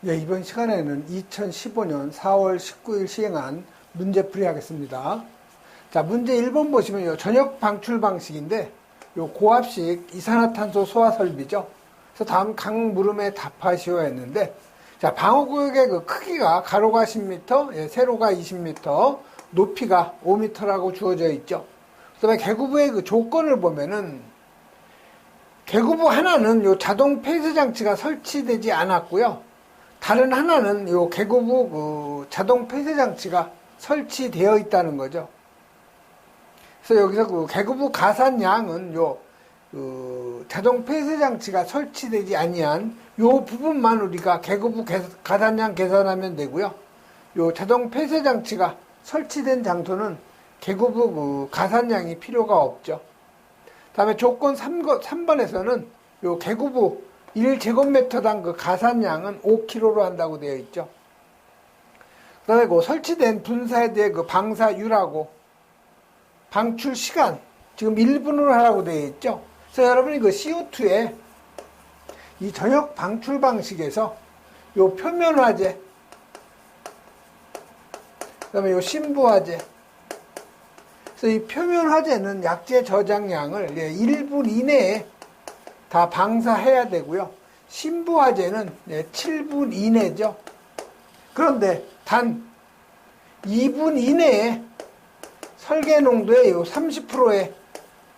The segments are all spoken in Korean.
네, 이번 시간에는 2015년 4월 19일 시행한 문제풀이 하겠습니다. 자, 문제 1번 보시면 요 전역 방출 방식인데 요 고압식 이산화탄소 소화 설비죠. 그래서 다음 각 물음에 답하시오 했는데, 자, 방어구역의 그 크기가 가로가 10m, 세로가 20m, 높이가 5m라고 주어져 있죠. 그다음에 개구부의 그 조건을 보면은 개구부 하나는 요 자동 폐쇄 장치가 설치되지 않았고요. 다른 하나는 요 개구부 그 자동 폐쇄 장치가 설치되어 있다는 거죠. 그래서 여기서 그 개구부 가산량은 요 자동 폐쇄 장치가 설치되지 아니한 요 부분만 우리가 개구부 가산량 계산하면 되고요. 요 자동 폐쇄 장치가 설치된 장소는 개구부 그 가산량이 필요가 없죠. 다음에 조건 3번에서는 요 개구부 1제곱미터당 그 가산량은 5kg로 한다고 되어 있죠. 그 다음에 그 설치된 분사에 그 방사율하고 방출 시간, 지금 1분으로 하라고 되어 있죠. 그래서 여러분이 그 CO2에 이 전역 방출 방식에서 요 표면화재, 그 다음에 요 심부화재, 그래서 이 표면화재는 약재 저장량을 1분 이내에 다 방사해야 되고요. 심부화재는 7분 이내죠. 그런데 단 2분 이내에 설계 농도의 30%에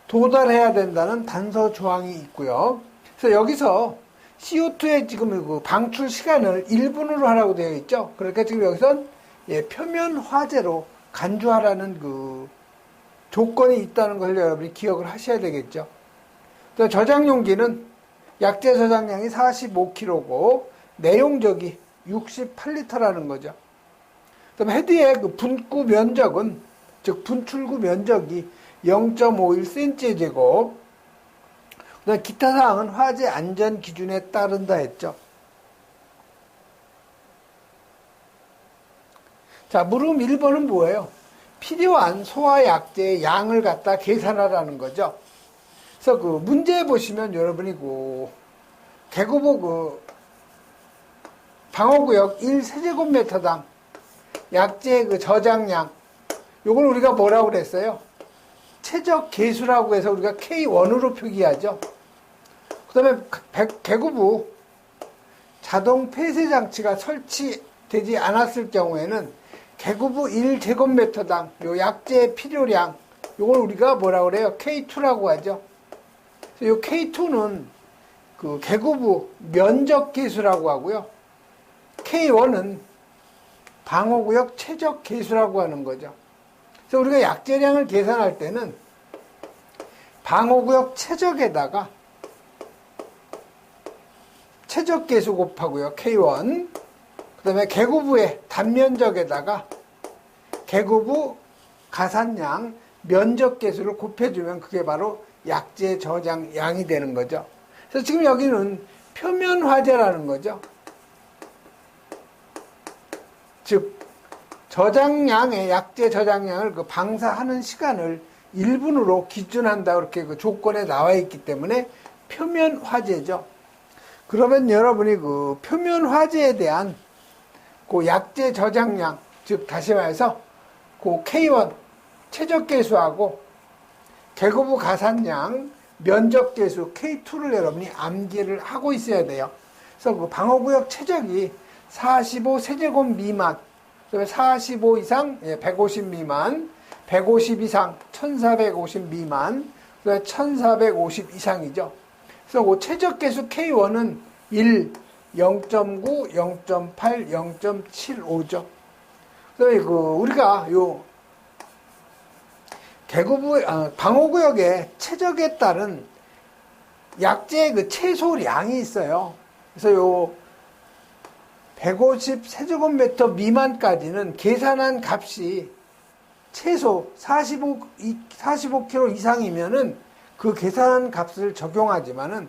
도달해야 된다는 단서 조항이 있고요. 그래서 여기서 CO2의 지금 그 방출 시간을 1분으로 하라고 되어 있죠. 그러니까 지금 여기선 표면 화재로 간주하라는 그 조건이 있다는 걸 여러분이 기억을 하셔야 되겠죠. 또 저장용기는 약재 저장량이 45kg고 내용적이 68L라는 거죠. 그다음 헤드의 그 분구 면적은, 즉 분출구 면적이 0.51cm/제곱. 그다음 기타 사항은 화재 안전 기준에 따른다 했죠. 자, 물음 1번은 뭐예요? 필요한 소화 약재의 양을 갖다 계산하라는 거죠. 그래서 그 문제에 보시면 여러분이 그 개구부 그 방어구역 1세제곱미터당 약재의 그 저장량, 요걸 우리가 뭐라고 그랬어요? 최적 계수라고 해서 우리가 K1으로 표기하죠. 그 다음에 개구부 자동 폐쇄 장치가 설치되지 않았을 경우에는 개구부 1제곱미터당 요 약재의 필요량, 요걸 우리가 뭐라고 그래요? K2라고 하죠. 요 K2는 그 개구부 면적 계수라고 하고요. K1은 방어구역 최적 계수라고 하는 거죠. 그래서 우리가 약재량을 계산할 때는 방어구역 최적에다가 최적 계수 곱하고요. K1. 그 다음에 개구부의 단면적에다가 개구부 가산량 면적 계수를 곱해주면 그게 바로 약재 저장량이 되는 거죠. 그래서 지금 여기는 표면 화재라는 거죠. 즉 저장량의 약재 저장량을 그 방사하는 시간을 1분으로 기준한다, 그렇게 그 조건에 나와 있기 때문에 표면 화재죠. 그러면 여러분이 그 표면 화재에 대한 그 약재 저장량, 즉 다시 말해서 그 K1 최적 계수하고 개구부 가산량 면적 계수 K2를 여러분이 암기를 하고 있어야 돼요. 그래서 그 방어구역 최적이 45세제곱 미만, 그다음에 45 이상 150 미만, 150 이상 1450 미만, 그다음에 1450 이상이죠. 그래서 그 최적 계수 K1은 1, 0.9, 0.8, 0.75죠. 그다음에 그 우리가 요 개구부 방어구역의 최적에 따른 약재의 그 최소량이 있어요. 그래서 요 150 세제곱미터 미만까지는 계산한 값이 최소 45kg 이상이면은 그 계산한 값을 적용하지만은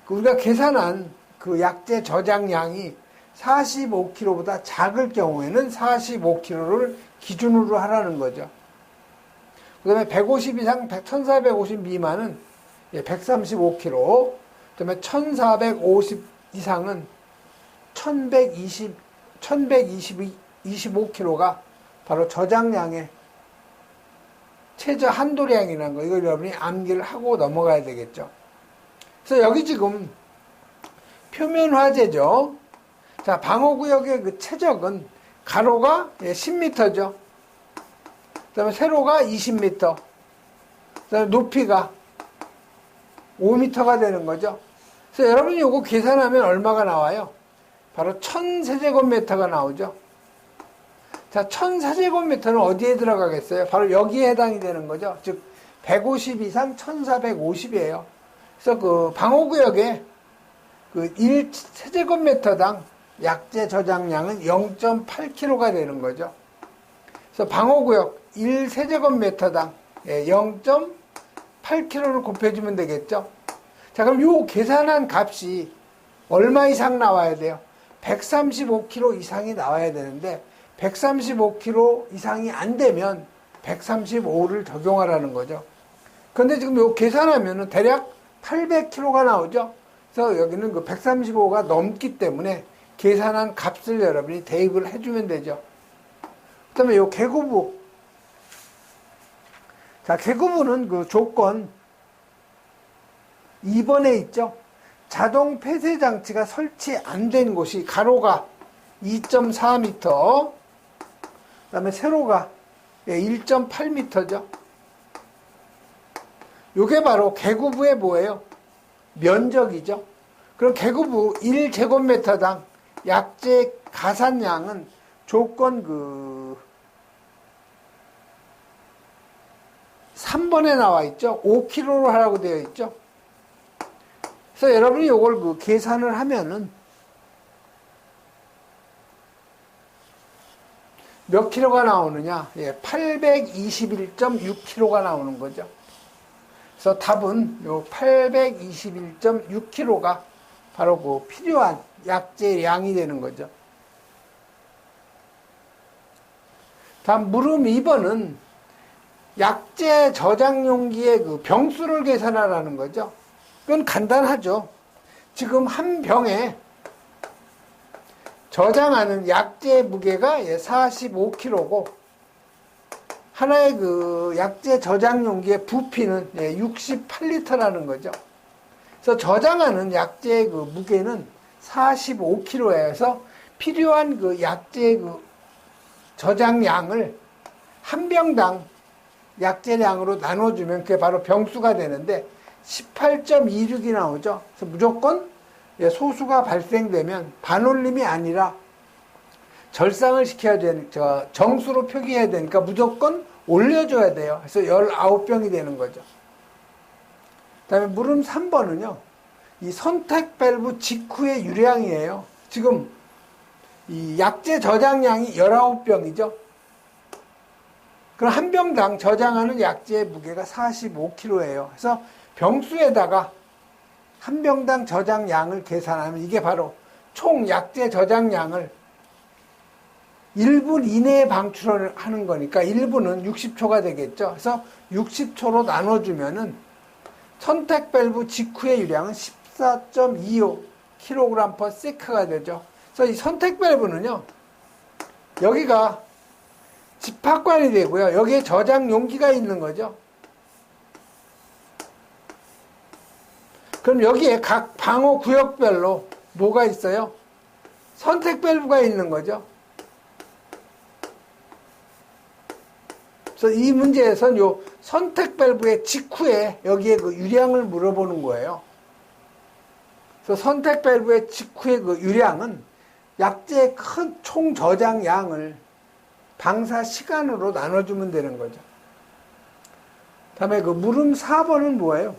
우리가 계산한 그 약재 저장량이 45kg보다 작을 경우에는 45kg를 기준으로 하라는 거죠. 그 다음에 150 이상 1450 미만은 135kg, 그 다음에 1450 이상은 1125kg가 바로 저장량의 최저 한도량이라는 거, 이걸 여러분이 암기를 하고 넘어가야 되겠죠. 그래서 여기 지금 표면 화재죠. 자, 방호구역의 그 최적은 가로가 10m죠. 그 다음에 세로가 20m. 그 다음에 높이가 5m가 되는 거죠. 그래서 여러분이 이거 계산하면 얼마가 나와요? 바로 1000세제곱미터가 나오죠. 자, 1000세제곱미터는 어디에 들어가겠어요? 바로 여기에 해당이 되는 거죠. 즉, 150 이상 1450이에요. 그래서 그 방호구역에 그 1세제곱미터당 약재 저장량은 0.8kg가 되는 거죠. 그래서 방호구역 1세제곱미터당 0.8kg를 곱해주면 되겠죠. 자, 그럼 요 계산한 값이 얼마 이상 나와야 돼요? 135kg 이상이 나와야 되는데 135kg 이상이 안 되면 135를 적용하라는 거죠. 그런데 지금 요 계산하면은 대략 800kg가 나오죠. 그래서 여기는 그 135가 넘기 때문에 계산한 값을 여러분이 대입을 해주면 되죠. 그 다음에 요 개구부. 자, 개구부는 그 조건 2번에 있죠. 자동 폐쇄 장치가 설치 안 된 곳이 가로가 2.4m, 그 다음에 세로가 1.8m죠. 요게 바로 개구부의 뭐예요? 면적이죠. 그럼 개구부 1제곱미터당 약재 가산량은 조건 3번에 나와 있죠. 5kg로 하라고 되어 있죠. 그래서 여러분이 이걸 계산을 하면은 몇 킬로가 나오느냐? 821.6kg가 나오는 거죠. 그래서 답은 요 821.6kg가 바로 그 필요한 약재량이 되는 거죠. 다음 물음 2번은 약재 저장 용기의 그 병수를 계산하라는 거죠. 그건 간단하죠. 지금 한 병에 저장하는 약재 무게가 45kg고 하나의 그 약재 저장 용기의 부피는 68리터라는 거죠. 그래서 저장하는 약재의 그 무게는 45kg에서 필요한 그 약재의 그 저장량을 한 병당 약재량으로 나눠주면 그게 바로 병수가 되는데 18.26이 나오죠. 그래서 무조건 소수가 발생되면 반올림이 아니라 절상을 시켜야 되니까 정수로 표기해야 되니까 무조건 올려줘야 돼요. 그래서 19병이 되는 거죠. 그 다음에 물음 3번은요. 이 선택 밸브 직후의 유량이에요. 지금 이 약재 저장량이 19병이죠. 그럼 한 병당 저장하는 약재의 무게가 45kg예요. 그래서 병수에다가 한 병당 저장량을 계산하면 이게 바로 총 약재 저장량을 1분 이내에 방출하는 거니까 1분은 60초가 되겠죠. 그래서 60초로 나눠주면은 선택 밸브 직후의 유량은 14.25kg/s가 되죠. 그래서 이 선택 밸브는요, 여기가 집합관이 되고요. 여기에 저장 용기가 있는 거죠. 그럼 여기에 각 방호 구역별로 뭐가 있어요? 선택 밸브가 있는 거죠. 그래서 이 문제에서는 요 선택 밸브의 직후에 여기에 그 유량을 물어보는 거예요. 그래서 선택 밸브의 직후의 그 유량은 약재의 큰 총 저장량을 방사 시간으로 나눠주면 되는 거죠. 다음에 그 물음 4번은 뭐예요?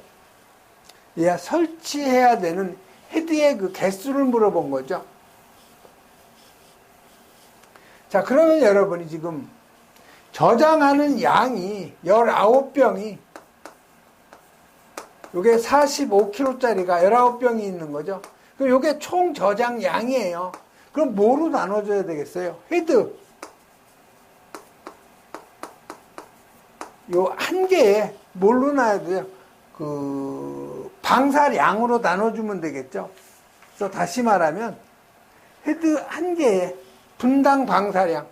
설치해야 되는 헤드의 그 개수를 물어본 거죠. 자, 그러면 여러분이 지금 저장하는 양이 19병이 요게 45kg짜리가 19병이 있는 거죠. 그럼 요게 총 저장량이에요. 그럼 뭐로 나눠줘야 되겠어요? 헤드. 요 한 개에 뭘로 놔야 돼요? 그 방사량으로 나눠주면 되겠죠. 그래서 다시 말하면 헤드 한 개의 분당 방사량.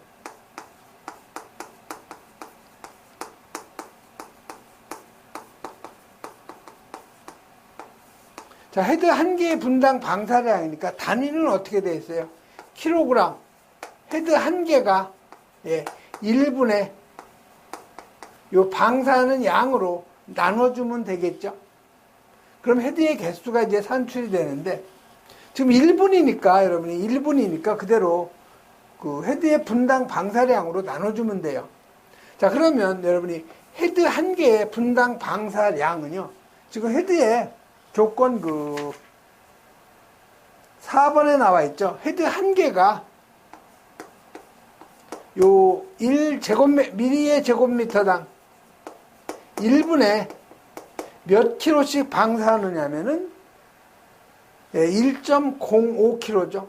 자, 헤드 한 개의 분당 방사량이니까 단위는 어떻게 되어 있어요? 킬로그램. 헤드 한 개가 1분의 요 방사하는 양으로 나눠주면 되겠죠? 그럼 헤드의 개수가 이제 산출이 되는데, 지금 1분이니까, 여러분이 1분이니까 그대로 그 헤드의 분당 방사량으로 나눠주면 돼요. 자, 그러면 여러분이 헤드 한 개의 분당 방사량은요, 지금 헤드의 조건 4번에 나와 있죠. 헤드 한 개가 요 1미리의 제곱미터당 1분에 몇 킬로씩 방사하느냐면은 1.05kg죠.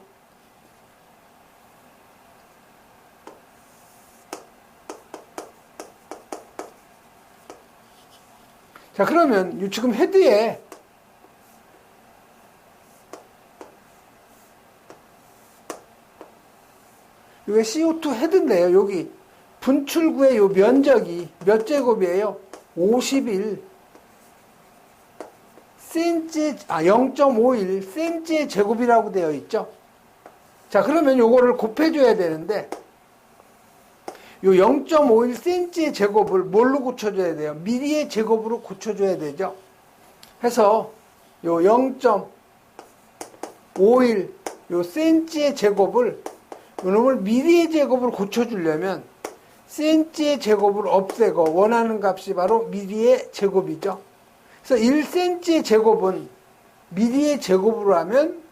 자, 그러면 지금 헤드에 이게 CO2 헤드인데요. 여기 분출구의 요 면적이 몇 제곱이에요? 51 0.51 cm의 제곱이라고 되어 있죠. 자, 그러면 요거를 곱해줘야 되는데, 요 0.51 cm의 제곱을 뭘로 고쳐줘야 돼요? 미리의 제곱으로 고쳐줘야 되죠. 해서 요 0.51 요 cm의 제곱을 요놈을 미리의 제곱으로 고쳐주려면 cm의 제곱을 없애고 원하는 값이 바로 미리의 제곱이죠. 그래서 1cm의 제곱은 미리의 제곱으로 하면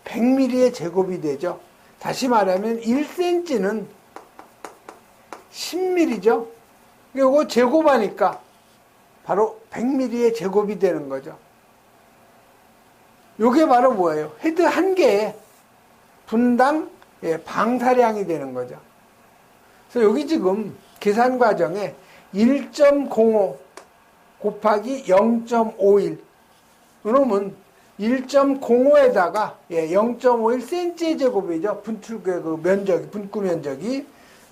100mm의 제곱이 되죠. 다시 말하면 1cm는 10mm죠. 이거 제곱하니까 바로 100mm의 제곱이 되는 거죠. 이게 바로 뭐예요? 헤드 한 개의 분당 방사량이 되는 거죠. 그래서 여기 지금 계산 과정에 1.05 곱하기 0.51 그러면 1.05에다가 0.51cm의 제곱이죠. 분출구의 그 면적이, 분구 면적이. 그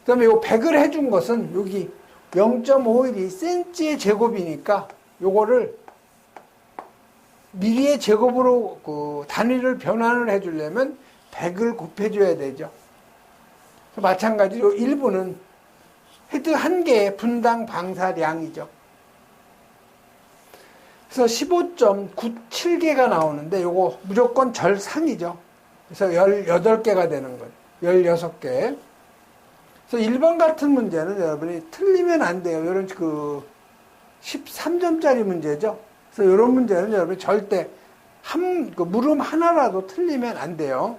다음에 요 100을 해준 것은 여기 0.51이 cm의 제곱이니까 요거를 미리의 제곱으로 그 단위를 변환을 해주려면 100을 곱해줘야 되죠. 마찬가지로 1분은 헤드 한 개의 분당 방사량이죠. 그래서 15.97개가 나오는데 요거 무조건 절상이죠. 그래서 18개가 되는 거예요. 16개. 그래서 1번 같은 문제는 여러분이 틀리면 안 돼요. 이런 13점짜리 문제죠. 그래서 이런 문제는 여러분이 절대 물음 하나라도 틀리면 안 돼요.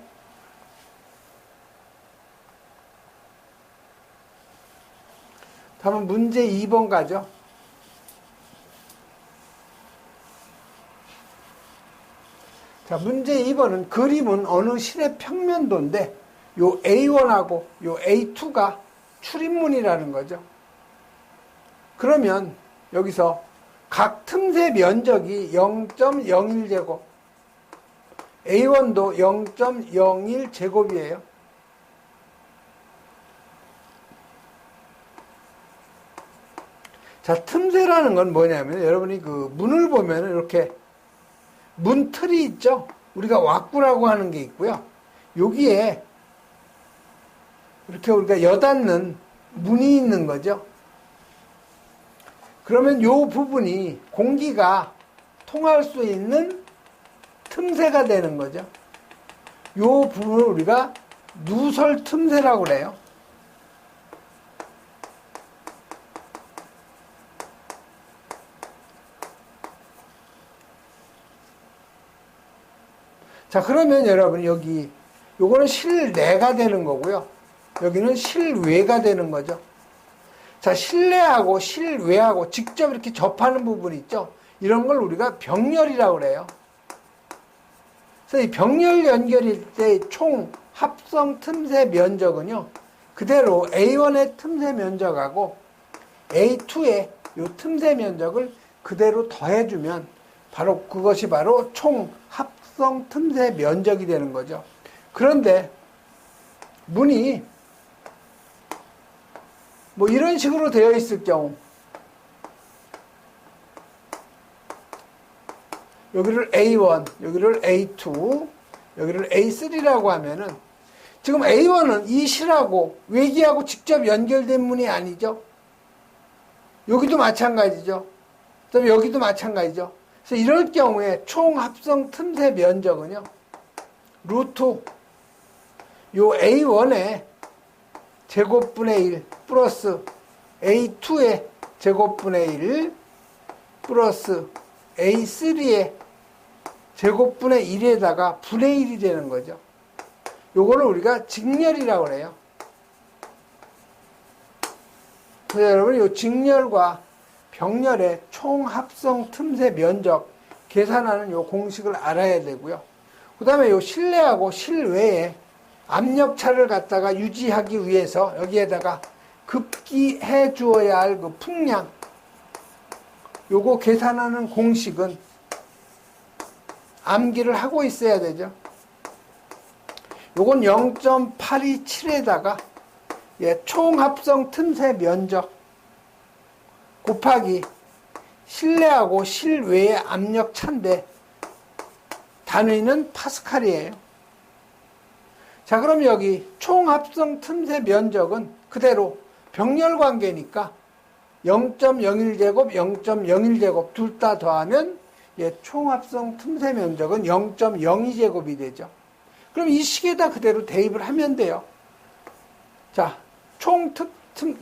다음은 문제 2번 가죠. 자, 문제 2번은 그림은 어느 실의 평면도인데 요 A1하고 요 A2가 출입문이라는 거죠. 그러면 여기서 각 틈새 면적이 0.01제곱, A1도 0.01제곱이에요. 자, 틈새라는 건 뭐냐면 여러분이 그 문을 보면 이렇게 문 틀이 있죠. 우리가 왁구라고 하는 게 있고요. 여기에 이렇게 우리가 여닫는 문이 있는 거죠. 그러면 요 부분이 공기가 통할 수 있는 틈새가 되는 거죠. 요 부분을 우리가 누설 틈새라고 그래요. 자, 그러면 여러분 여기 요거는 실내가 되는 거고요. 여기는 실외가 되는 거죠. 자, 실내하고 실외하고 직접 이렇게 접하는 부분 있죠. 이런 걸 우리가 병렬이라고 그래요. 그래서 이 병렬 연결일 때 총 합성 틈새 면적은요. 그대로 A1의 틈새 면적하고 A2의 요 틈새 면적을 그대로 더해주면 바로 그것이 바로 총 합성 틈새 면적이 되는 거죠. 그런데 문이 뭐 이런 식으로 되어 있을 경우, 여기를 A1, 여기를 A2, 여기를 A3라고 하면은 지금 A1은 이 실하고 외기하고 직접 연결된 문이 아니죠. 여기도 마찬가지죠. 그다음에 여기도 마찬가지죠. 그래서 이럴 경우에 총 합성 틈새 면적은요, 루트 요 A1의 제곱분의 1 플러스 A2의 제곱분의 1 플러스 A3의 제곱분의 1에다가 분의 1이 되는 거죠. 요거를 우리가 직렬이라고 그래요. 그래서 여러분, 요 직렬과 병렬의 총 합성 틈새 면적 계산하는 요 공식을 알아야 되고요. 그 다음에 요 실내하고 실외에 압력차를 갖다가 유지하기 위해서 여기에다가 급기해 주어야 할 그 풍량, 요거 계산하는 공식은 암기를 하고 있어야 되죠. 요건 0.827에다가 총 합성 틈새 면적 곱하기 실내하고 실외의 압력 차인데 단위는 파스칼이에요. 자, 그럼 여기 총 합성 틈새 면적은 그대로 병렬 관계니까 0.01제곱, 0.01제곱 둘 다 더하면 총 합성 틈새 면적은 0.02제곱이 되죠. 그럼 이 식에다 그대로 대입을 하면 돼요. 자, 총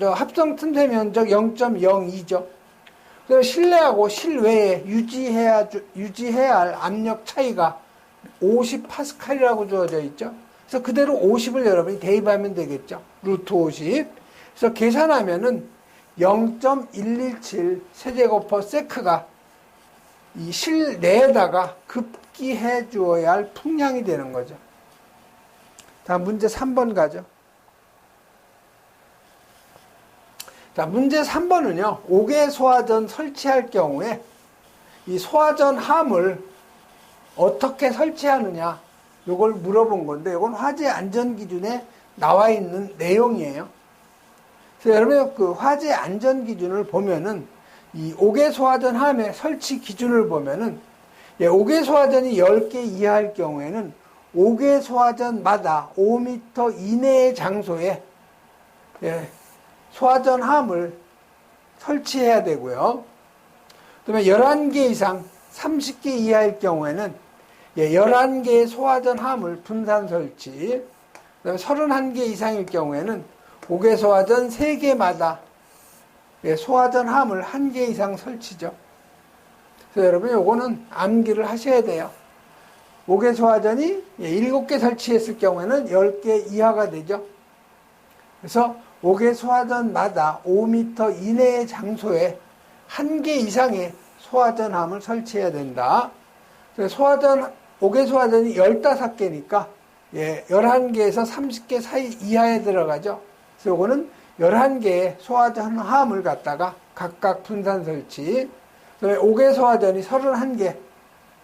합성 틈새 면적 0.02죠. 그래서 실내하고 실외에 유지해야 할 압력 차이가 50파스칼이라고 주어져 있죠. 그래서 그대로 50을 여러분이 대입하면 되겠죠. 루트 50. 그래서 계산하면은 0.117 세제곱퍼세크가 이 실내에다가 급기해 주어야 할 풍량이 되는 거죠. 다음 문제 3번 가죠. 자, 문제 3번은요, 5개 소화전 설치할 경우에 이 소화전 함을 어떻게 설치하느냐, 요걸 물어본 건데, 이건 화재 안전 기준에 나와 있는 내용이에요. 그래서 여러분, 그 화재 안전 기준을 보면은 이 5개 소화전 함의 설치 기준을 보면은 5개 소화전이 10개 이하일 경우에는 5개 소화전마다 5m 이내의 장소에 소화전 함을 설치해야 되고요. 그다음에 11개 이상 30개 이하일 경우에는 11개의 소화전 함을 분산 설치. 그다음에 31개 이상일 경우에는 5개 소화전 3개마다 소화전 함을 1개 이상 설치죠. 그래서 여러분, 요거는 암기를 하셔야 돼요. 5개 소화전이 7개 설치했을 경우에는 10개 이하가 되죠. 그래서 5개 소화전마다 5m 이내의 장소에 1개 이상의 소화전함을 설치해야 된다. 그래서 5개 소화전이 15개니까 11개에서 30개 사이 이하에 들어가죠. 그래서 이거는 11개의 소화전함을 갖다가 각각 분산 설치. 그다음에 5개 소화전이 31개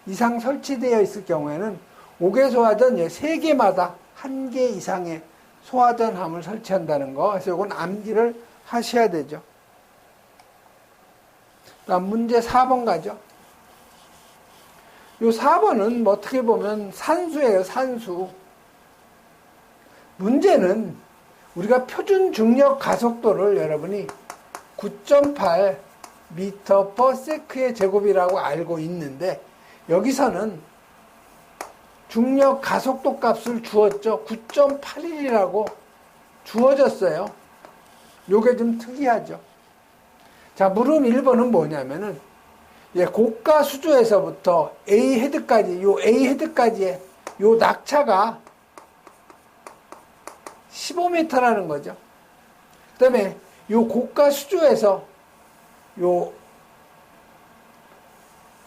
이상 설치되어 있을 경우에는 5개 소화전 3개마다 1개 이상의 소화전함을 설치한다는 거. 그래서 이건 암기를 하셔야 되죠. 다음 문제 4번 가죠. 요 4번은 뭐 어떻게 보면 산수예요, 산수. 문제는 우리가 표준 중력 가속도를 여러분이 9.8 m/s의 제곱이라고 알고 있는데, 여기서는 중력 가속도 값을 주었죠. 9.81이라고 주어졌어요. 요게 좀 특이하죠. 자, 물음 1번은 뭐냐면은 고가 수조에서부터 A 헤드까지, 요 A 헤드까지의 요 낙차가 15m라는 거죠. 그 다음에 요 고가 수조에서 요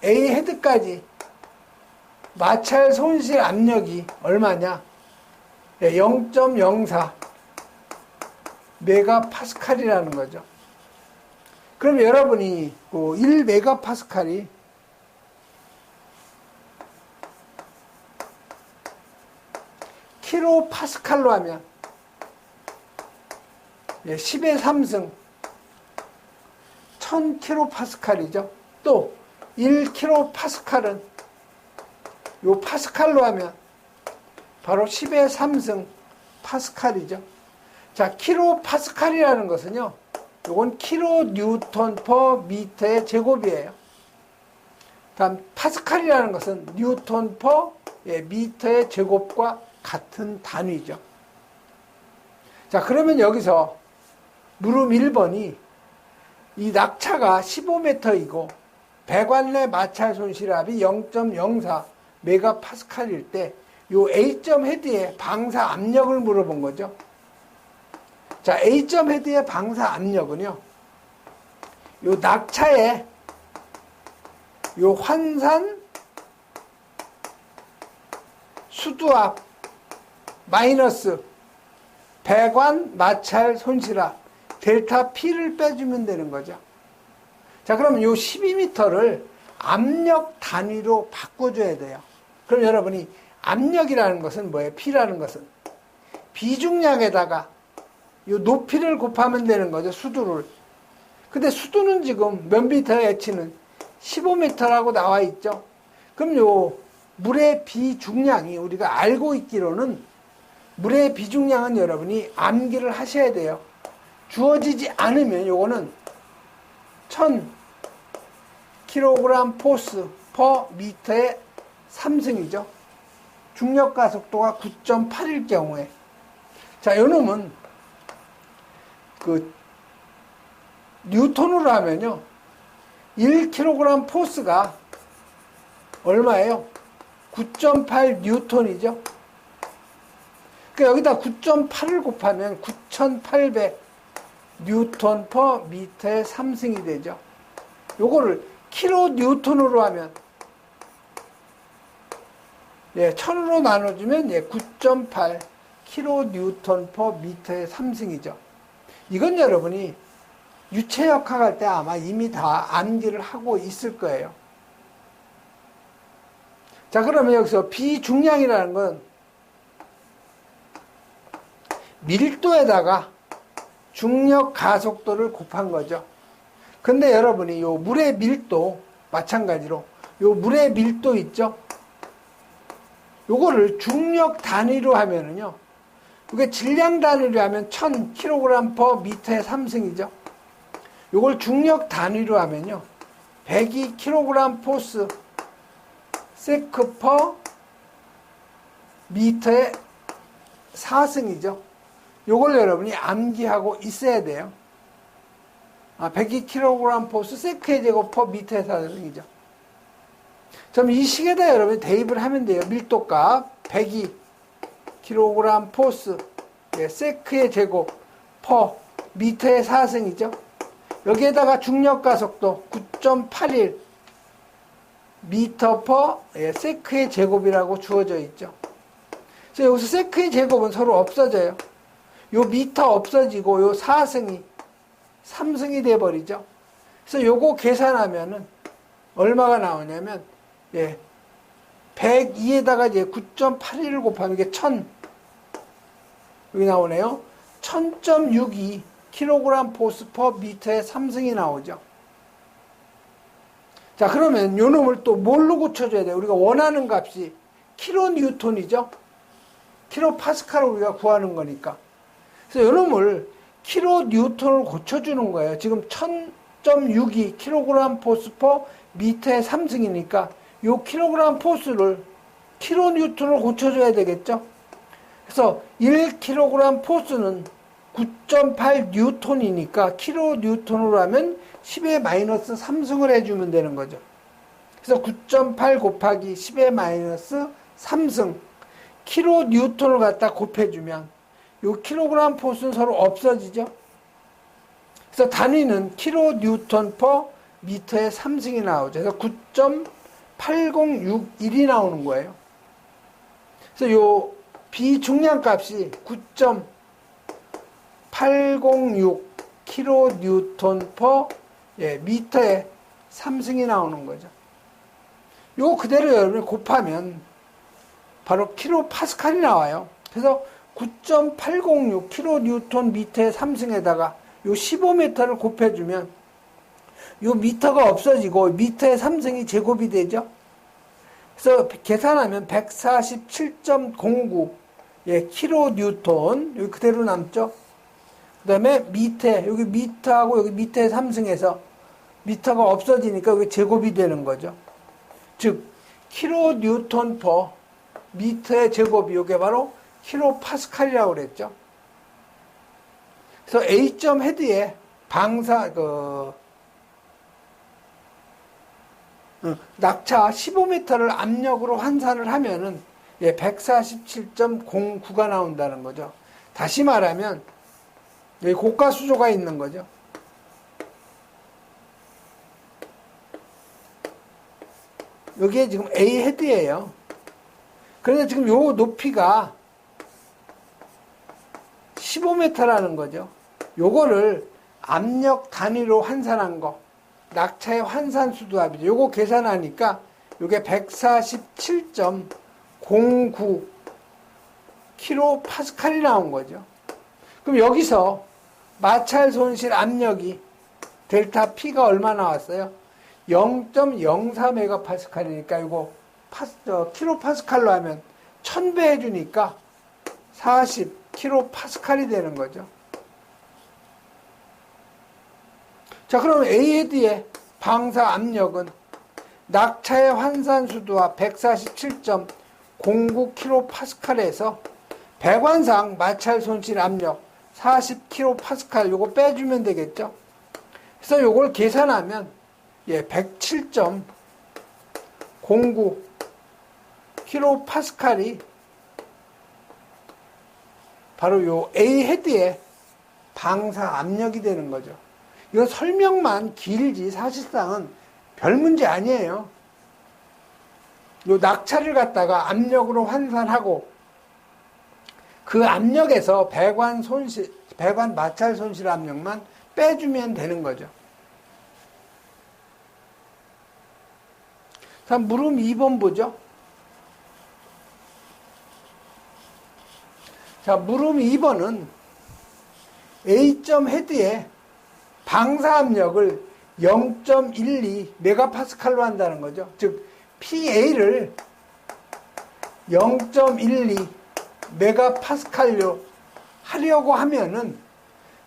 A 헤드까지 마찰 손실 압력이 얼마냐? 0.04 메가파스칼이라는 거죠. 그럼 여러분이 1 메가파스칼이 킬로 파스칼로 하면 10의 3승 1000킬로 파스칼이죠. 또 1킬로 파스칼은 요 파스칼로 하면 바로 10의 3승 파스칼이죠. 자, 킬로 파스칼이라는 것은요, 요건 킬로 뉴턴 퍼 미터의 제곱이에요. 다음 파스칼이라는 것은 뉴턴 퍼 미터의 제곱과 같은 단위죠. 자, 그러면 여기서 물음 1번이 이 낙차가 15m이고 배관 내 마찰 손실압이 0.04 메가파스칼일 때 요 A점 헤드의 방사 압력을 물어본 거죠. 자, A점 헤드의 방사 압력은요, 요 낙차의 요 환산 수두압 마이너스 배관 마찰 손실압 델타 P를 빼주면 되는 거죠. 자, 그러면 요 12m를 압력 단위로 바꿔줘야 돼요. 그럼 여러분이 압력이라는 것은 뭐예요? P라는 것은 비중량에다가 요 높이를 곱하면 되는 거죠. 수두를. 근데 수두는 지금 몇 미터의 H는 15m라고 나와 있죠. 그럼 요 물의 비중량이 우리가 알고 있기로는 물의 비중량은 여러분이 암기를 하셔야 돼요. 주어지지 않으면 요거는 1000kg 포스 퍼 미터의 3승이죠. 중력 가속도가 9.8일 경우에. 자, 요 놈은 그 뉴턴으로 하면요, 1kg 포스가 얼마예요? 9.8 뉴턴이죠. 그러니까 여기다 9.8을 곱하면 9800 뉴턴 퍼 미터의 3승이 되죠. 요거를 킬로 뉴턴으로 하면 1000으로 나눠주면 9.8 킬로 뉴턴 퍼 미터의 3승이죠. 이건 여러분이 유체역학 할 때 아마 이미 다 암기를 하고 있을 거예요. 자, 그러면 여기서 비중량이라는 건 밀도에다가 중력 가속도를 곱한 거죠. 근데 여러분이 요 물의 밀도 마찬가지로 요 물의 밀도 있죠? 요거를 중력 단위로 하면은요, 이게 질량 단위로 하면 1000kg per 미터의 3승이죠. 요걸 중력 단위로 하면요, 102kg 포스 세크 퍼 미터의 4승이죠. 요걸 여러분이 암기하고 있어야 돼요. 102kg 포스 세크의 제곱 퍼 미터의 4승이죠. 그럼 이 식에다 여러분이 대입을 하면 돼요. 밀도값 102kg 포스 세크의 제곱 퍼 미터의 4승이죠. 여기에다가 중력 가속도 9.81 미터 퍼 세크의 제곱이라고 주어져 있죠. 그래서 여기서 세크의 제곱은 서로 없어져요. 요 미터 없어지고 요 4승이 3승이 돼버리죠. 그래서 요거 계산하면은 얼마가 나오냐면 102에다가 이제 9.81을 곱하면 이게 1000 여기 나오네요. 1000.62 kg 포스 퍼 미터의 3승이 나오죠. 자, 그러면 요 놈을 또 뭘로 고쳐줘야 돼요? 우리가 원하는 값이 킬로 뉴턴이죠. 킬로 파스칼을 우리가 구하는 거니까. 그래서 요 놈을 킬로 뉴턴을 고쳐주는 거예요. 지금 1000.62 kg 포스 퍼 미터의 3승이니까 요 킬로그램 포스를 킬로 뉴턴을 고쳐줘야 되겠죠. 그래서 1kg 포스는 9.8 뉴턴이니까 킬로 뉴턴으로 하면 10의 마이너스 3승을 해주면 되는 거죠. 그래서 9.8 곱하기 10의 마이너스 3승 킬로 뉴턴을 갖다 곱해주면 요 킬로그램 포스는 서로 없어지죠. 그래서 단위는 킬로 뉴턴 퍼 미터의 3승이 나오죠. 그래서 9.8061이 나오는 거예요. 그래서 요 비중량 값이 9.806 킬로 뉴턴 퍼 미터의 3승이 나오는 거죠. 요거 그대로 여러분이 곱하면 바로 킬로 파스칼이 나와요. 그래서 9.806 kN 미터의 3승에다가 요 15m를 곱해주면 요 미터가 없어지고 미터의 3승이 제곱이 되죠. 그래서 계산하면 147.09 예, kN 여기 그대로 남죠. 그 다음에 미터 여기 미터하고 여기 미터의 3승에서 미터가 없어지니까 여기 제곱이 되는 거죠. 즉 kN per 미터의 제곱이 이게 바로 킬로파스칼이라고 그랬죠. 그래서 A점 헤드에 방사 낙차 15m를 압력으로 환산을 하면은 예, 147.09가 나온다는 거죠. 다시 말하면 여기 고가 수조가 있는 거죠. 여기에 지금 A 헤드예요. 그런데 지금 요 높이가 15m라는 거죠. 요거를 압력 단위로 환산한 거, 낙차의 환산 수도압이죠. 요거 계산하니까 요게 147.09 kPa이 나온 거죠. 그럼 여기서 마찰 손실 압력이 델타 P가 얼마 나왔어요? 0.04MPa니까 이거 킬로파스칼로 하면 1000배 해주니까 40kPa이 되는 거죠. 자, 그럼 A 헤드의 방사 압력은 낙차의 환산 수도와 147.09kPa에서 배관상 마찰 손실 압력 40kPa 요거 빼주면 되겠죠. 그래서 요걸 계산하면 예, 107.09 kPa이 바로 요 A 헤드의 방사 압력이 되는 거죠. 이거 설명만 길지 사실상은 별 문제 아니에요. 요 낙차를 갖다가 압력으로 환산하고 그 압력에서 배관 마찰 손실 압력만 빼주면 되는 거죠. 자, 물음 2번 보죠. 자, 물음 2번은 A점 헤드에 방사 압력을 0.12MPa로 한다는 거죠. 즉, PA를 0.12MPa로 하려고 하면은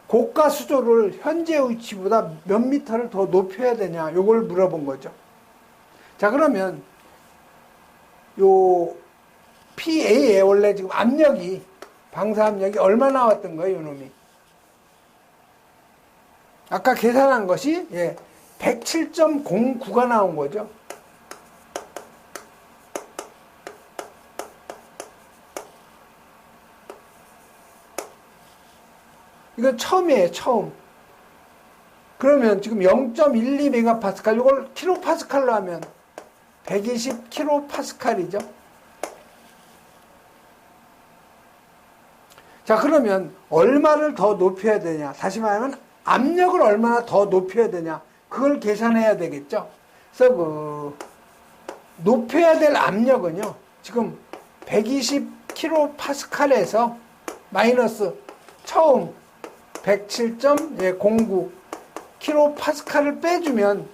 고가 수조를 현재 위치보다 몇 미터를 더 높여야 되냐, 요걸 물어본 거죠. 자, 그러면 요 PA에 원래 지금 압력이 방사 압력이 얼마 나왔던 거예요, 요놈이? 아까 계산한 것이 예, 107.09가 나온 거죠. 이건 처음이에요, 처음. 그러면 지금 0.12MPa, 이걸 킬로파스칼로 하면 120kPa이죠. 자, 그러면 얼마를 더 높여야 되냐? 다시 말하면 압력을 얼마나 더 높여야 되냐? 그걸 계산해야 되겠죠. 그래서 높여야 될 압력은요, 지금 120kPa에서 마이너스 처음 107.09 kPa를 빼주면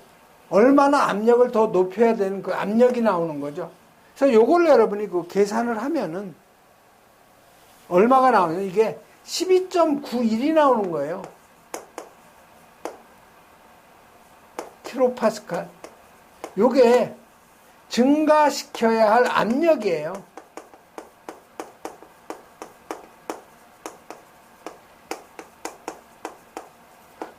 얼마나 압력을 더 높여야 되는 그 압력이 나오는 거죠. 그래서 요걸 여러분이 그 계산을 하면은 얼마가 나오냐? 이게 12.91이 나오는 거예요. 킬로파스칼. 요게 증가시켜야 할 압력이에요.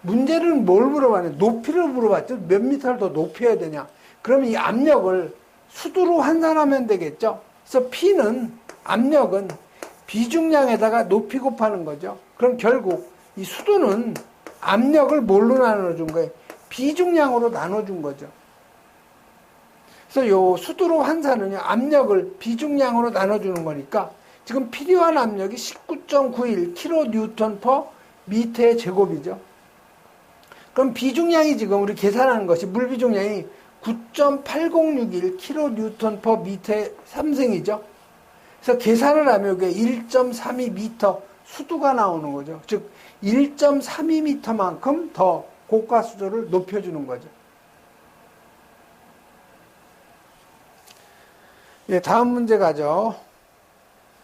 문제는 뭘 물어봤냐? 높이를 물어봤죠. 몇 미터를 더 높여야 되냐? 그러면 이 압력을 수두로 환산하면 되겠죠. 그래서 P는 압력은 비중량에다가 높이 곱하는 거죠. 그럼 결국 이 수두는 압력을 뭘로 나눠준 거예요? 비중량으로 나눠준 거죠. 그래서 요 수두로 환산은요, 압력을 비중량으로 나눠주는 거니까 지금 필요한 압력이 19.91 kN per 미터의 제곱이죠. 그럼 비중량이 지금 우리 계산하는 것이 물 비중량이 9.8061 kN per 미터의 3승이죠. 그래서 계산을 하면 이게 1.32m 수두가 나오는 거죠. 즉 1.32m만큼 더 고가 수조를 높여주는 거죠. 예, 다음 문제 가죠.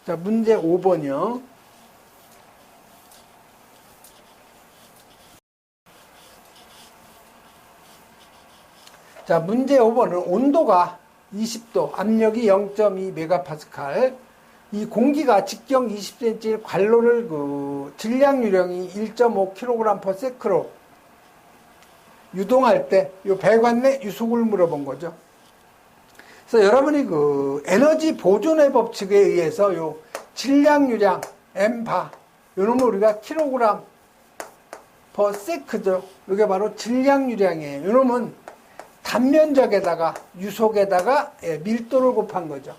자, 문제 5번이요. 자, 문제 5번은 온도가 20도, 압력이 0.2 메가파스칼, 이 공기가 직경 20cm 관로를 질량 유량이 1.5kg/s로 유동할 때 이 배관 내 유속을 물어본 거죠. 그래서 여러분이 에너지 보존의 법칙에 의해서 요 질량 유량 m바 요놈을 우리가 kg/s죠. 이게 바로 질량 유량이에요. 요놈은 단면적에다가 유속에다가 밀도를 곱한 거죠.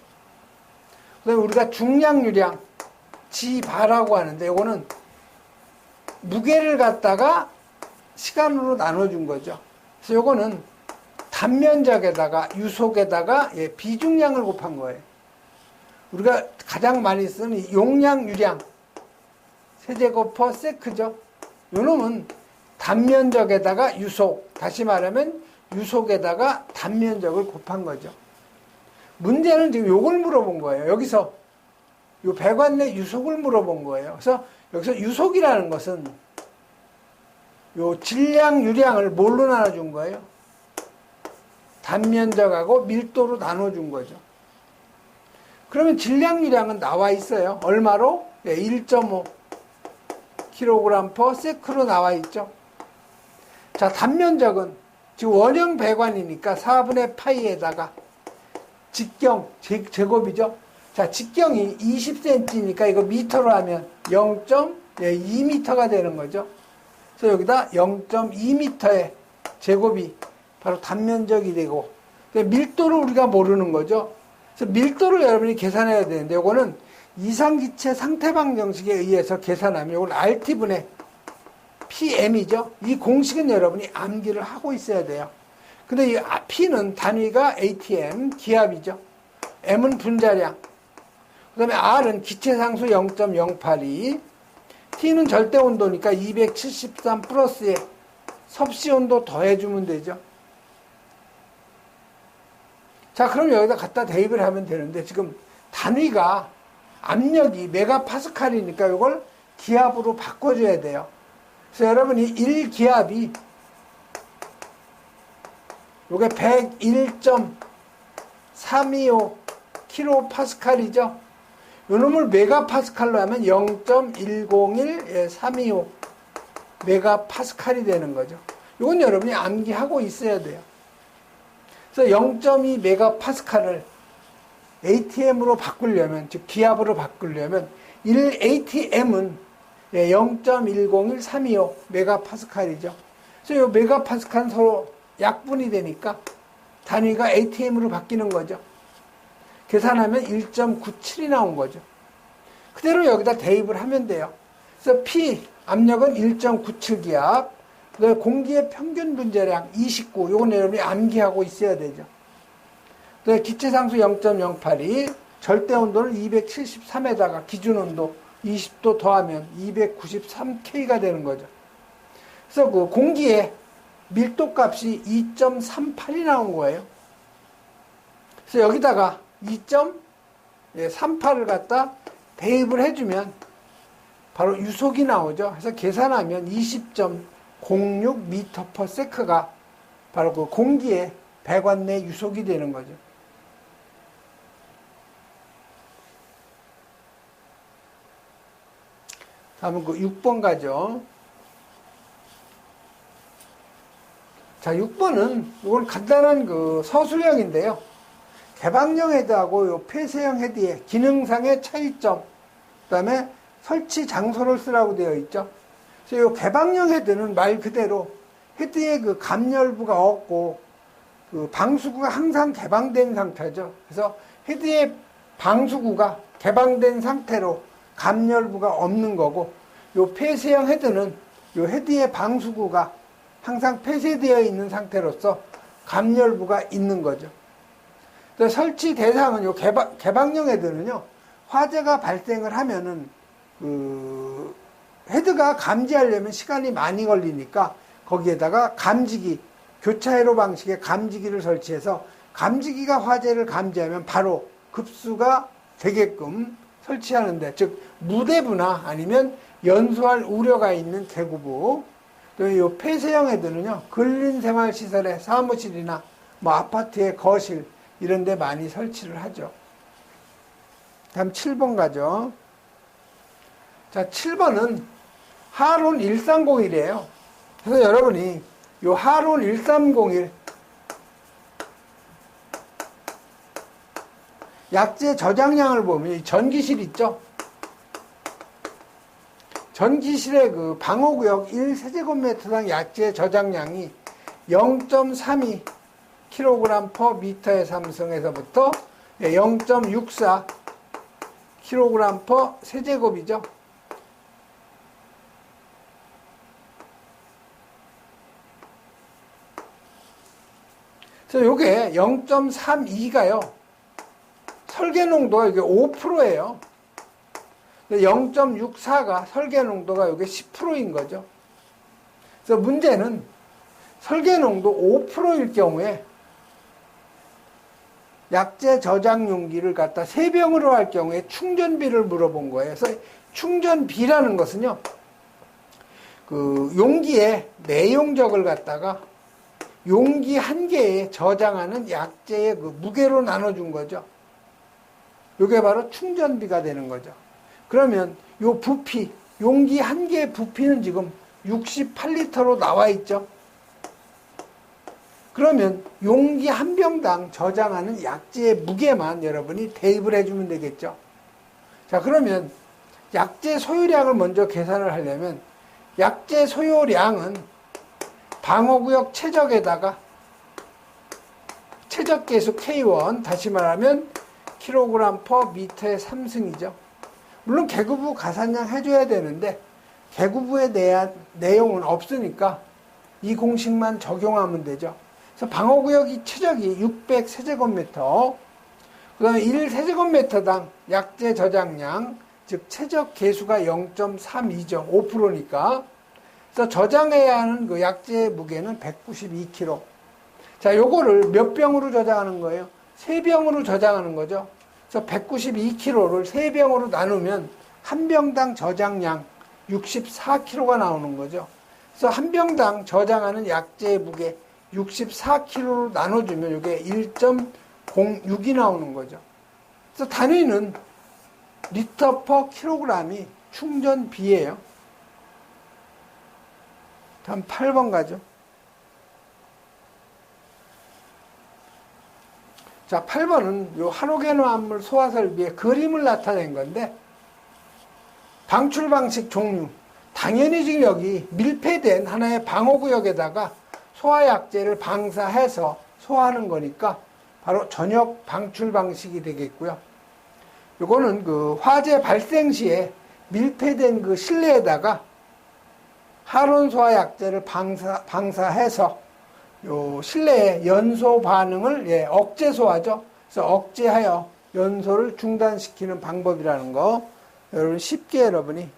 그다음에 우리가 중량 유량 G바라고 하는데 이거는 무게를 갖다가 시간으로 나눠준 거죠. 그래서 이거는 단면적에다가 유속에다가 비중량을 곱한 거예요. 우리가 가장 많이 쓰는 용량 유량 세제곱/s죠. 요놈은 단면적에다가 유속, 다시 말하면 유속에다가 단면적을 곱한 거죠. 문제는 지금 요걸 물어본 거예요. 여기서 요 배관 내 유속을 물어본 거예요. 그래서 여기서 유속이라는 것은 요 질량 유량을 뭘로 나눠준 거예요? 단면적하고 밀도로 나눠준 거죠. 그러면 질량 유량은 나와 있어요. 얼마로? 1.5 kg/s로 나와 있죠. 자, 단면적은 지금 원형 배관이니까 4분의 파이에다가 직경 제곱이죠. 자, 직경이 20cm니까 이거 미터로 하면 0.2m가 되는 거죠. 그래서 여기다 0.2m의 제곱이 바로 단면적이 되고, 밀도를 우리가 모르는 거죠. 그래서 밀도를 여러분이 계산해야 되는데, 이거는 이상기체 상태방 정식에 의해서 계산하면 이걸 RT분의 PM이죠. 이 공식은 여러분이 암기를 하고 있어야 돼요. 근데 이 P는 단위가 ATM, 기압이죠. M은 분자량. 그 다음에 R은 기체상수 0.082. T는 절대 온도니까 273 플러스에 섭씨 온도 더해주면 되죠. 자, 그럼 여기다 갖다 대입을 하면 되는데, 지금 단위가 압력이 메가파스칼이니까 이걸 기압으로 바꿔줘야 돼요. 그래서 여러분이 1기압이 요게 101.325 킬로파스칼이죠. 요 놈을 메가파스칼로 하면 0.101.325 메가파스칼이 되는 거죠. 이건 여러분이 암기하고 있어야 돼요. 그래서 0.2 메가파스칼을 ATM으로 바꾸려면, 즉 기압으로 바꾸려면 1ATM은 0.101.325 메가파스칼이죠. 그래서 이 메가파스칼은 서로 약분이 되니까 단위가 ATM으로 바뀌는 거죠. 계산하면 1.97이 나온 거죠. 그대로 여기다 대입을 하면 돼요. 그래서 P 압력은 1.97기압, 그다음에 공기의 평균 분자량 29, 요건 여러분이 암기하고 있어야 되죠. 그다음에 기체상수 0.082, 절대 온도는 273에다가 기준 온도 20도 더하면 293K가 되는 거죠. 그래서 그 공기의 밀도 값이 2.38이 나온 거예요. 그래서 여기다가 2.38을 갖다 대입을 해주면 바로 유속이 나오죠. 그래서 계산하면 20.06m/s가 바로 그 공기의 배관 내 유속이 되는 거죠. 다음은 그 6번 가죠. 자, 6번은 이건 간단한 그 서술형인데요. 개방형 헤드하고 요 폐쇄형 헤드의 기능상의 차이점, 그 다음에 설치 장소를 쓰라고 되어 있죠. 그래서 요 개방형 헤드는 말 그대로 헤드에 그 감열부가 없고 그 방수구가 항상 개방된 상태죠. 그래서 헤드의 방수구가 개방된 상태로 감열부가 없는 거고, 요 폐쇄형 헤드는 요 헤드의 방수구가 항상 폐쇄되어 있는 상태로서 감열부가 있는 거죠. 설치 대상은 요 개방형 헤드는요, 화재가 발생을 하면은 그 헤드가 감지하려면 시간이 많이 걸리니까 거기에다가 감지기, 교차회로 방식의 감지기를 설치해서 감지기가 화재를 감지하면 바로 급수가 되게끔 설치하는데, 즉 무대부나 아니면 연소할 우려가 있는 개구부, 또 이 폐쇄형 헤드는요 근린생활시설의 사무실이나 뭐 아파트의 거실 이런 데 많이 설치를 하죠. 다음 7번 가죠. 자, 7번은 하론 1301이에요. 그래서 여러분이 요 하론 1301 약재 저장량을 보면 전기실 있죠? 전기실의 그 방호구역 1세제곱미터당 약재 저장량이 0.32kg/m의 삼성에서부터 0.64kg/세제곱이죠. 그래서 요게 0.32가요. 설계 농도가 이게 5%예요. 0.64가 설계 농도가 이게 10%인 거죠. 그래서 문제는 설계 농도 5%일 경우에 약재 저장 용기를 갖다 3병으로 할 경우에 충전비를 물어본 거예요. 그래서 충전비라는 것은요, 그 용기의 내용적을 갖다가 용기 한 개에 저장하는 약재의 그 무게로 나눠준 거죠. 이게 바로 충전비가 되는 거죠. 그러면 요 부피, 용기 한 개의 부피는 지금 68리터로 나와 있죠. 그러면 용기 한 병당 저장하는 약재의 무게만 여러분이 대입을 해주면 되겠죠. 자, 그러면 약재 소요량을 먼저 계산을 하려면 약재 소요량은 방호구역 최적에다가 최적계수 K1, 다시 말하면 kg/m의 3승이죠. 물론 개구부 가산량 해줘야 되는데 개구부에 대한 내용은 없으니까 이 공식만 적용하면 되죠. 그래서 방호구역이 최적이 600세제곱미터, 그 다음에 1세제곱미터당 약재 저장량, 즉 최적 계수가 0.32죠. 5%니까. 그래서 저장해야 하는 그 약재의 무게는 192kg. 자, 요거를 몇 병으로 저장하는 거예요? 3병으로 저장하는 거죠. 그래서 192kg를 3병으로 나누면 한 병당 저장량 64kg가 나오는 거죠. 그래서 한 병당 저장하는 약재의 무게 64kg로 나눠주면 이게 1.06이 나오는 거죠. 그래서 단위는 리터 퍼 킬로그램이 충전비예요. 다음 8번 가죠. 자, 8번은 요 할로겐 화합물 소화 설비의 그림을 나타낸 건데, 방출 방식 종류. 당연히 지금 여기 밀폐된 하나의 방호구역에다가 소화약재를 방사해서 소화하는 거니까 바로 전역 방출 방식이 되겠고요. 요거는 그 화재 발생 시에 밀폐된 그 실내에다가 할온 소화약재를 방사해서 요 실내의 연소 반응을 억제소화죠. 그래서 억제하여 연소를 중단시키는 방법이라는 거 여러분 쉽게 여러분이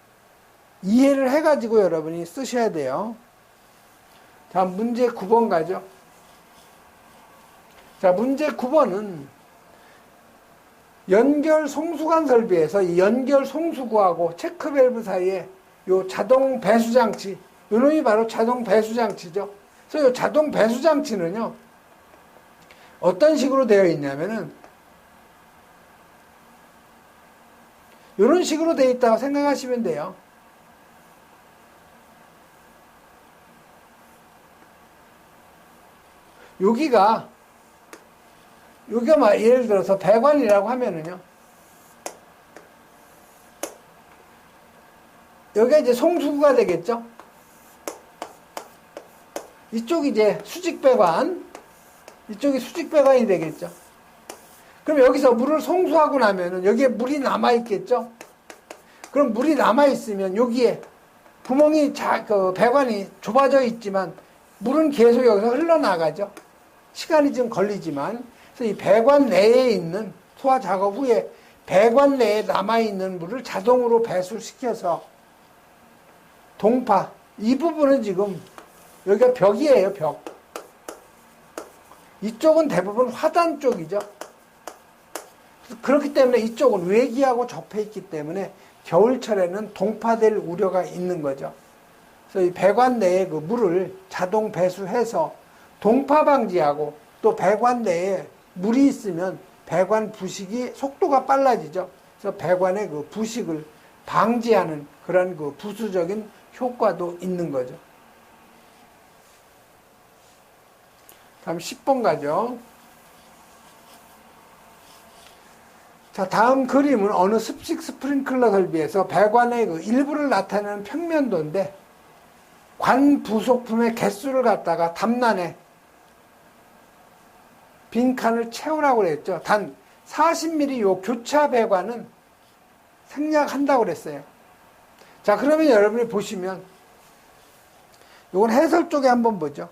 이해를 해가지고 여러분이 쓰셔야 돼요. 다음 문제 9번 가죠. 자, 문제 9번은 연결 송수관 설비에서 이 연결 송수구하고 체크밸브 사이에 요 자동 배수장치, 요 놈이 바로 자동 배수장치죠. 그래서 이 자동 배수장치는요, 어떤 식으로 되어 있냐면은, 이런 식으로 되어 있다고 생각하시면 돼요. 여기가 막 예를 들어서 배관이라고 하면은요, 여기가 이제 송수구가 되겠죠? 이쪽이 이제 수직배관, 이쪽이 수직배관이 되겠죠. 그럼 여기서 물을 송수하고 나면은 여기에 물이 남아있겠죠. 그럼 물이 남아있으면 여기에 구멍이 그 배관이 좁아져 있지만 물은 계속 여기서 흘러나가죠. 시간이 좀 걸리지만. 그래서 이 배관 내에 있는 소화 작업 후에 배관 내에 남아있는 물을 자동으로 배수시켜서 동파, 이 부분은 지금 여기가 벽이에요, 벽. 이쪽은 대부분 화단 쪽이죠. 그렇기 때문에 이쪽은 외기하고 접해 있기 때문에 겨울철에는 동파될 우려가 있는 거죠. 그래서 이 배관 내에 그 물을 자동 배수해서 동파 방지하고, 또 배관 내에 물이 있으면 배관 부식이 속도가 빨라지죠. 그래서 배관의 그 부식을 방지하는 그런 그 부수적인 효과도 있는 거죠. 다음 10번 가죠. 자, 다음 그림은 어느 습식 스프링클러 설비에서 배관의 그 일부를 나타내는 평면도인데, 관 부속품의 개수를 갖다가 담란에 빈칸을 채우라고 그랬죠. 단 40mm 요 교차 배관은 생략한다고 그랬어요. 자, 그러면 여러분이 보시면 요건 해설 쪽에 한번 보죠.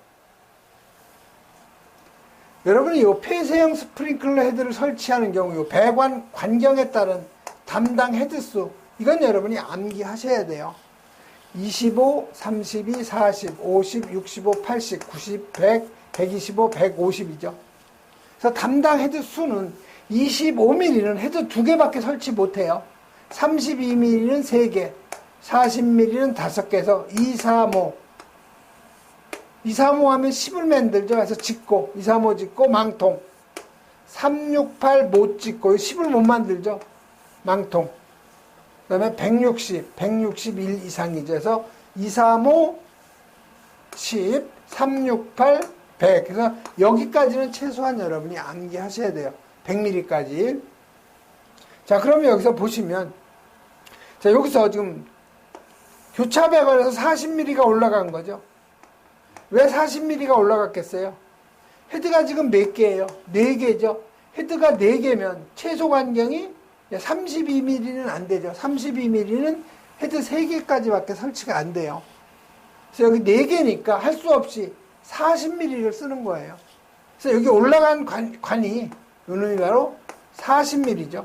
여러분이 요 폐쇄형 스프링클러 헤드를 설치하는 경우 요 배관 관경에 따른 담당 헤드수, 이건 여러분이 암기하셔야 돼요. 25, 32, 40, 50, 65, 80, 90, 100, 125, 150이죠. 그래서 담당 헤드 수는 25mm는 헤드 2개밖에 설치 못해요. 32mm는 3개, 40mm는 5개에서 2, 3, 5. 2, 3, 5 하면 10을 만들죠. 그래서 짓고, 2, 3, 5 짓고, 망통. 3, 6, 8 못 짓고, 10을 못 만들죠. 망통. 그 다음에 160, 161 이상이죠. 그래서 2, 3, 5, 10, 3, 6, 8, 100. 그래서 여기까지는 최소한 여러분이 암기하셔야 돼요. 100mm까지. 자, 그러면 여기서 보시면, 자, 여기서 지금 교차 배관에서 40mm가 올라간 거죠. 왜 40mm가 올라갔겠어요? 헤드가 지금 몇 개예요? 4개죠. 헤드가 4개면 최소 간경이 32mm는 안 되죠. 32mm는 헤드 3개까지밖에 설치가 안 돼요. 그래서 여기 4개니까 할 수 없이 40mm를 쓰는 거예요. 그래서 여기 올라간 관이 요놈이 바로 40mm죠.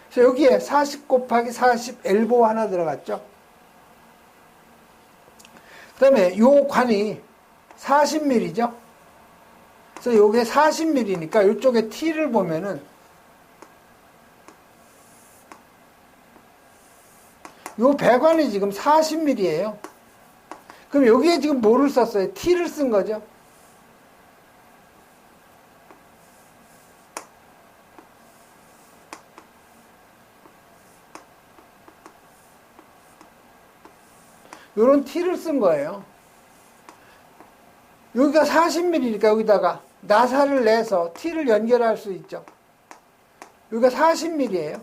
그래서 여기에 40 곱하기 40 엘보 하나 들어갔죠. 그 다음에 요 관이 40mm죠. 그래서 요게 40mm니까 요쪽에 T를 보면은 요 배관이 지금 40mm예요. 그럼 여기에 지금 뭐를 썼어요? T를 쓴 거죠. 요런 T를 쓴 거예요. 여기가 40mm니까 여기다가 나사를 내서 T를 연결할 수 있죠. 여기가 40mm예요.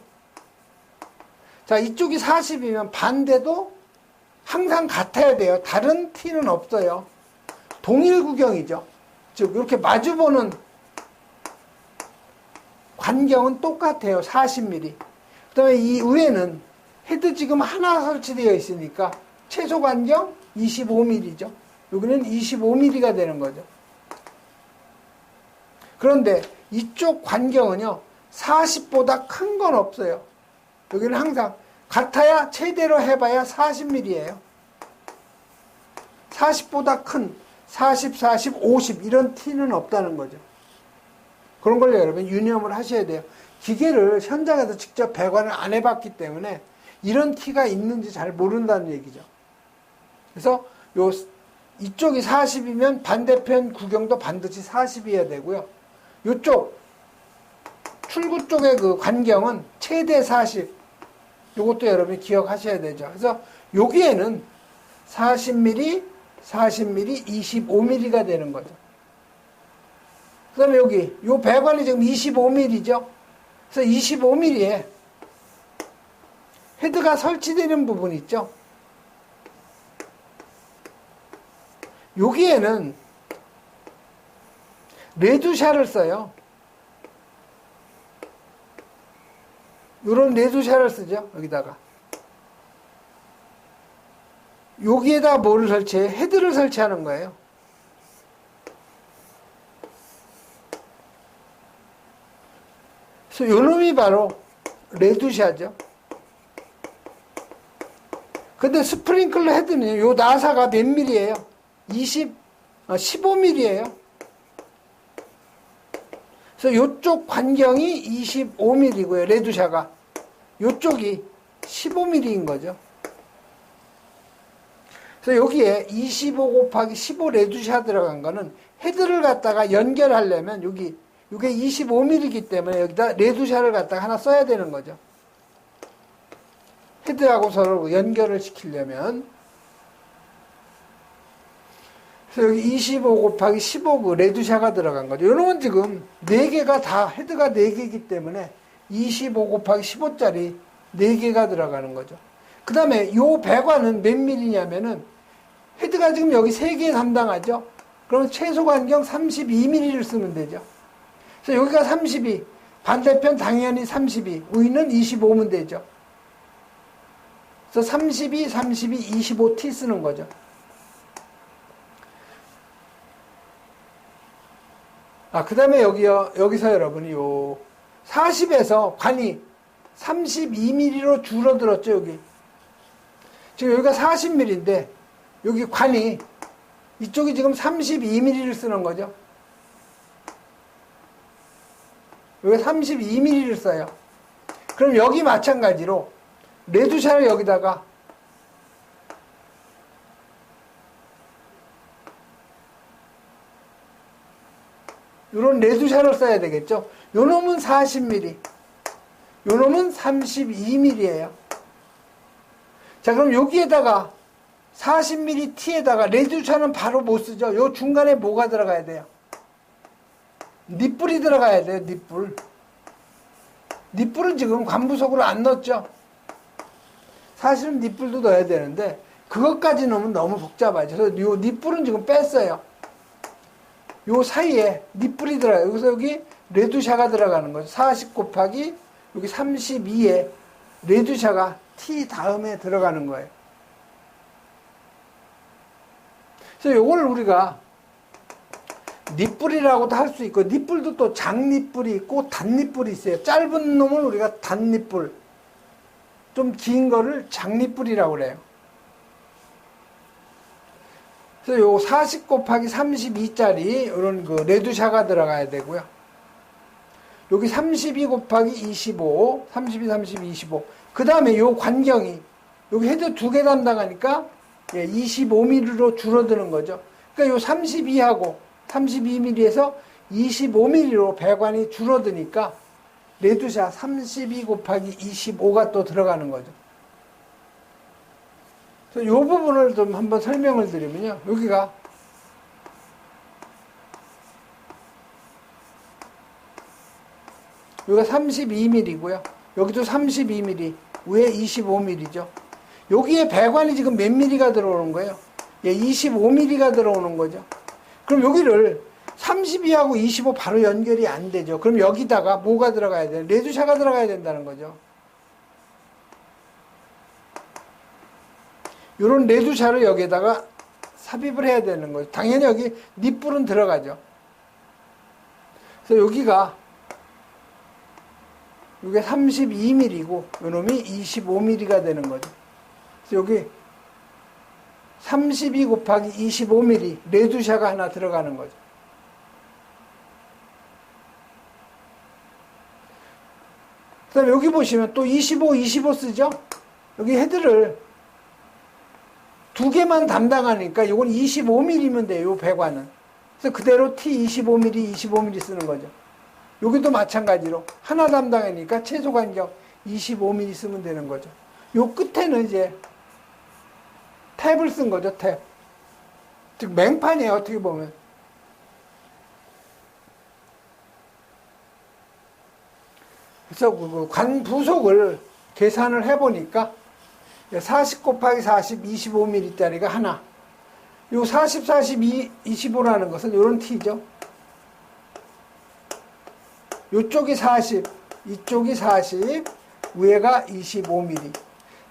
자, 이쪽이 40이면 반대도 항상 같아야 돼요. 다른 T는 없어요. 동일 구경이죠. 즉 이렇게 마주보는 관경은 똑같아요. 40mm. 그 다음에 이 위에는 헤드 지금 하나 설치되어 있으니까 최소 관경 25mm죠. 여기는 25mm가 되는 거죠. 그런데 이쪽 관경은요, 40보다 큰 건 없어요. 여기는 항상 같아야 최대로 해봐야 40mm예요. 40보다 큰 40, 40, 50 이런 T는 없다는 거죠. 그런 걸 여러분 유념을 하셔야 돼요. 기계를 현장에서 직접 배관을 안 해봤기 때문에 이런 T가 있는지 잘 모른다는 얘기죠. 그래서 이쪽이 40이면 반대편 구경도 반드시 40이어야 되고요. 이쪽 출구 쪽의 그 관경은 최대 40. 이것도 여러분이 기억하셔야 되죠. 그래서 여기에는 40mm, 40mm, 25mm가 되는 거죠. 그 다음에 여기, 요 배관이 지금 25mm죠. 그래서 25mm에 헤드가 설치되는 부분 있죠. 여기에는 레두샤를 써요. 요런 레두샤를 쓰죠. 여기다가. 여기에다 뭐를 설치해? 헤드를 설치하는 거예요. 그래서 그래서 요 놈이 바로 레두샤죠. 근데 스프링클러 헤드는 요 나사가 몇 밀리예요? 15mm예요. 그래서 요쪽 반경이 25mm고요. 레두샤가. 요쪽이 15mm인 거죠. 그래서 여기에 25 곱하기 15 레두샤 들어간 거는 헤드를 갖다가 연결하려면 여기 이게 25mm이기 때문에 여기다 레두샤를 갖다가 하나 써야 되는 거죠. 헤드하고 서로 연결을 시키려면. 그래서 여기 25 곱하기 15 그 레두샤가 들어간 거죠. 요놈은 지금 4개가 다 헤드가 4개이기 때문에 25 곱하기 15짜리 4개가 들어가는 거죠. 그 다음에 요 배관은 몇 밀리냐면은 헤드가 지금 여기 3개 담당하죠. 그러면 최소 간격 32mm를 쓰면 되죠. 그래서 여기가 32, 반대편 당연히 32, 위는 25면 되죠. 그래서 32, 32, 25T 쓰는 거죠. 그 다음에 여기서 여러분이 요 40에서 관이 32mm로 줄어들었죠, 여기. 지금 여기가 40mm인데, 여기 관이, 이쪽이 지금 32mm를 쓰는 거죠. 여기 32mm를 써요. 그럼 여기 마찬가지로, 레두샤를 여기다가, 요런 레두샤를 써야 되겠죠. 요 놈은 40mm. 요 놈은 32mm예요. 자, 그럼 여기에다가 40mm T에다가 레두샤는 바로 못 쓰죠. 요 중간에 뭐가 들어가야 돼요? 닛불이 들어가야 돼요. 닛불. 닛불은 지금 관부속으로 안 넣었죠. 사실은 닛불도 넣어야 되는데 그것까지 넣으면 너무 복잡하죠. 그래서 요 닛불은 지금 뺐어요. 요 사이에 닛불이 들어가요. 여기서 여기 레두샤가 들어가는 거죠. 40 곱하기 여기 32에 레두샤가 T 다음에 들어가는 거예요. 그래서 요걸 우리가 닛불이라고도 할 수 있고, 닛불도 또 장닛불이 있고 단닛불이 있어요. 짧은 놈을 우리가 단닛불, 좀 긴 거를 장닛불이라고 그래요. 그래서 요 40 곱하기 32짜리 이런 그 레두샤가 들어가야 되고요. 여기 32 곱하기 25, 32, 32, 25. 그 다음에 요 관경이, 여기 헤드 2개 담당하니까 25mm로 줄어드는 거죠. 그러니까 요 32하고 32mm에서 25mm로 배관이 줄어드니까 레두샤 32 곱하기 25가 또 들어가는 거죠. 그래서 요 부분을 좀 한번 설명을 드리면요. 여기가 여기가 32mm고요. 여기도 32mm, 위에 25mm죠. 여기에 배관이 지금 몇 mm가 들어오는 거예요? 25mm가 들어오는 거죠. 그럼 여기를 32하고 25 바로 연결이 안 되죠. 그럼 여기다가 뭐가 들어가야 돼요? 레두샤가 들어가야 된다는 거죠. 요런 레두샤를 여기에다가 삽입을 해야 되는 거죠. 당연히 여기 닛불은 들어가죠. 그래서 여기가 이게 32mm고 요놈이 25mm가 되는 거죠. 그래서 여기 32 곱하기 25mm 레두샤가 하나 들어가는 거죠. 그 다음에 여기 보시면 또 25, 25 쓰죠? 여기 헤드를 2개만 담당하니까 이건 25mm면 돼요, 요 배관은. 그래서 그대로 T 25mm, 25mm 쓰는 거죠. 여기도 마찬가지로 하나 담당하니까 최소 간격 25mm 쓰면 되는 거죠. 요 끝에는 이제 탭을 쓴 거죠, 탭. 즉 맹판이에요, 어떻게 보면. 그래서 그 관 부속을 계산을 해보니까 40 곱하기 40, 25mm짜리가 하나. 요 40, 40, 25라는 것은 요런 T죠. 요쪽이 40, 이쪽이 40, 위에가 25mm.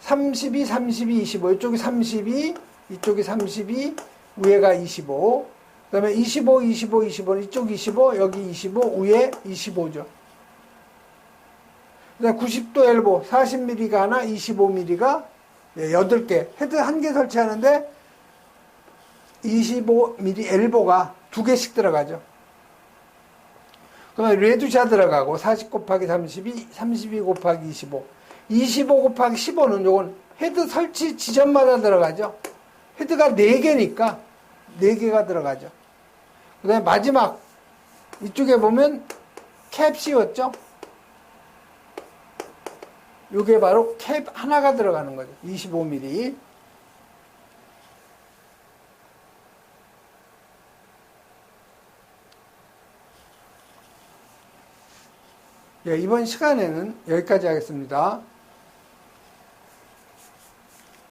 32, 32, 25. 이쪽이 32, 이쪽이 32, 위에가 25. 그 다음에 25, 25, 25. 이쪽 25, 여기 25, 위에 25죠. 그다음 90도 엘보 40mm가 하나, 25mm가 8개. 헤드 1개 설치하는데 25mm 엘보가 2개씩 들어가죠. 그다음에 레두샤 들어가고 40 곱하기 32, 32 곱하기 25. 25 곱하기 15는 요건 헤드 설치 지점마다 들어가죠. 헤드가 4개니까 4개가 들어가죠. 그 다음에 마지막 이쪽에 보면 캡 씌웠죠. 요게 바로 캡 하나가 들어가는 거죠. 25mm. 예, 이번 시간에는 여기까지 하겠습니다.